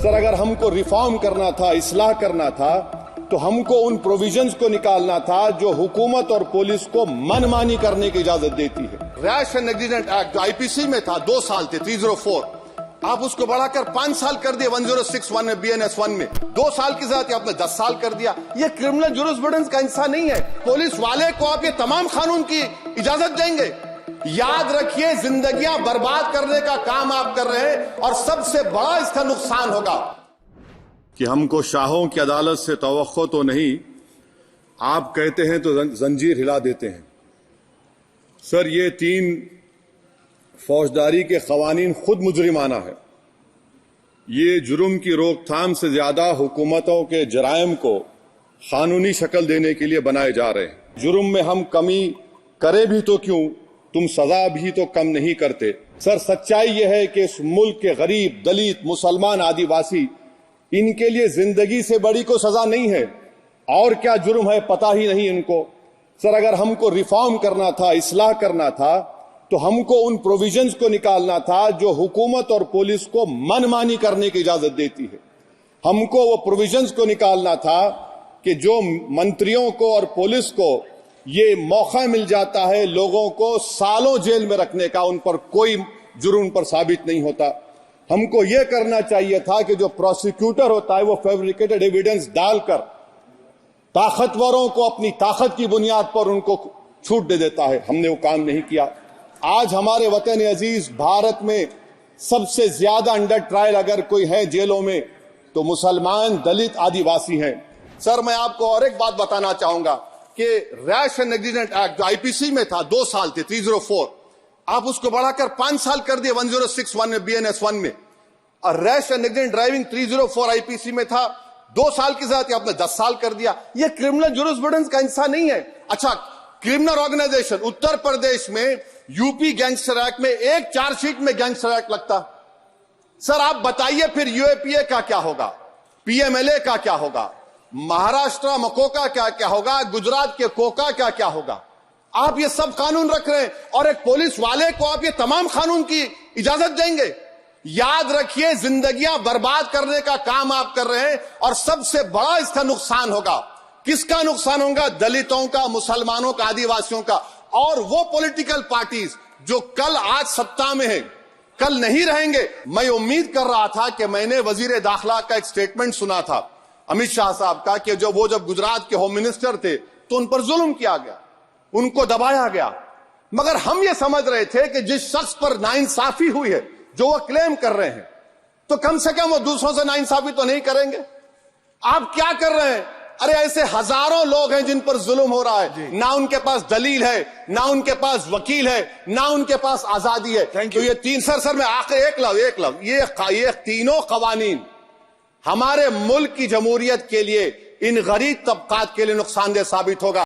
Sir, अगर हमको reform करना था, इस्लाह करना था, तो हमको उन प्रोविजंस को निकालना था जो हुकूमत और पुलिस को मनमानी करने की इजाजत देती है। रैश एंड नेग्लिजेंट एक्ट जो आईपीसी में था 2 साल थे, 304, आप उसको बढ़ाकर 5 साल कर दिए 1061 में, BNS 1 में 2 साल की जगह आपने 10 साल कर दिया। ये क्रिमिनल जुरिस्प्रूडेंस का हिस्सा नहीं है। पुलिस वाले को आप ये तमाम कानून की इजाजत देंगे? याद रखिए, जिंदगियां बर्बाद करने का काम आप कर रहे हैं और सबसे बड़ा इसका नुकसान होगा। कि हमको शाहों की अदालत से तवक्को तो नहीं, आप कहते हैं तो जंजीर हिला देते हैं। सर, ये 3 फौजदारी के कवानीन खुद मुजरिमाना है। ये जुर्म की रोकथाम से ज्यादा हुकूमतों के जराइम को कानूनी शक्ल देने के लिए बनाए जा रहे हैं। जुर्म में हम कमी करे भी तो क्यों, तुम सजा भी तो कम नहीं करते। सर, सच्चाई यह है कि इस मुल्क के गरीब, दलित, मुसलमान, आदिवासी, इनके लिए जिंदगी से बड़ी को सजा नहीं है। और क्या जुर्म है पता ही नहीं इनको। सर, अगर हमको रिफॉर्म करना था, इस्लाह करना था, तो हमको उन प्रोविजंस को निकालना था जो हुकूमत और पुलिस को मनमानी करने की इजाजत देती है। हमको वो प्रोविजंस को निकालना था कि जो मंत्रियों को और पुलिस को ये मौका मिल जाता है लोगों को सालों जेल में रखने का, उन पर कोई जुर्म पर साबित नहीं होता। हमको यह करना चाहिए था कि जो प्रोसिक्यूटर होता है वो फैब्रिकेटेड एविडेंस डालकर ताकतवरों को अपनी ताकत की बुनियाद पर उनको छूट दे देता है। हमने वो काम नहीं किया। आज हमारे वतन अजीज भारत में सबसे ज्यादा अंडर ट्रायल अगर कोई है जेलों में तो मुसलमान, दलित, आदिवासी हैं। सर, मैं आपको और एक बात बताना चाहूंगा कि रैश एंड नेग्लिजेंट एक्ट जो आईपीसी में था 2 साल थे, 304, आप उसको बढ़ाकर 5 साल कर दिए 1061 में, BNS 1 में। और rash and negligent driving 304 IPC में था, 2 साल की जगह आपने 10 साल कर दिया। ये क्रिमिनल जुरिस्प्रूडेंस का हिस्सा नहीं है। अच्छा, क्रिमिनल ऑर्गेनाइजेशन उत्तर प्रदेश में यूपी गैंगस्टर एक्ट में एक चार्जशीट में गैंगस्टर एक्ट लगता। सर, आप बताइए फिर यूएपीए का क्या होगा, पीएमएलए का क्या होगा, महाराष्ट्र मकोका का क्या होगा, गुजरात के कोका का क्या होगा? आप ये सब कानून रख रहे हैं और एक पुलिस वाले को आप ये तमाम कानून की इजाजत देंगे? याद रखिए, जिंदगियां बर्बाद करने का काम आप कर रहे हैं और सबसे बड़ा इसका नुकसान होगा। किसका नुकसान होगा? दलितों का, मुसलमानों का, आदिवासियों का। और वो पॉलिटिकल पार्टीज जो कल आज सत्ता में है, कल नहीं रहेंगे। मैं उम्मीद कर रहा था कि मैंने वजीर दाखिला का एक स्टेटमेंट सुना था अमित शाह साहब का कि जब गुजरात के होम मिनिस्टर थे तो उन पर जुल्म किया गया, उनको दबाया गया। मगर हम ये समझ रहे थे कि जिस शख्स पर नाइंसाफी हुई है, जो वो क्लेम कर रहे हैं, तो कम से कम वो दूसरों से नाइंसाफी तो नहीं करेंगे। आप क्या कर रहे हैं? अरे, ऐसे हजारों लोग हैं जिन पर जुल्म हो रहा है, ना उनके पास दलील है, ना उनके पास वकील है, ना उनके पास आजादी है। तो ये 3 सर मैं आखिर एक लव ये तीनों कवानीन हमारे मुल्क की जमहूरियत के लिए, इन गरीब तबकात के लिए नुकसानदेह साबित होगा।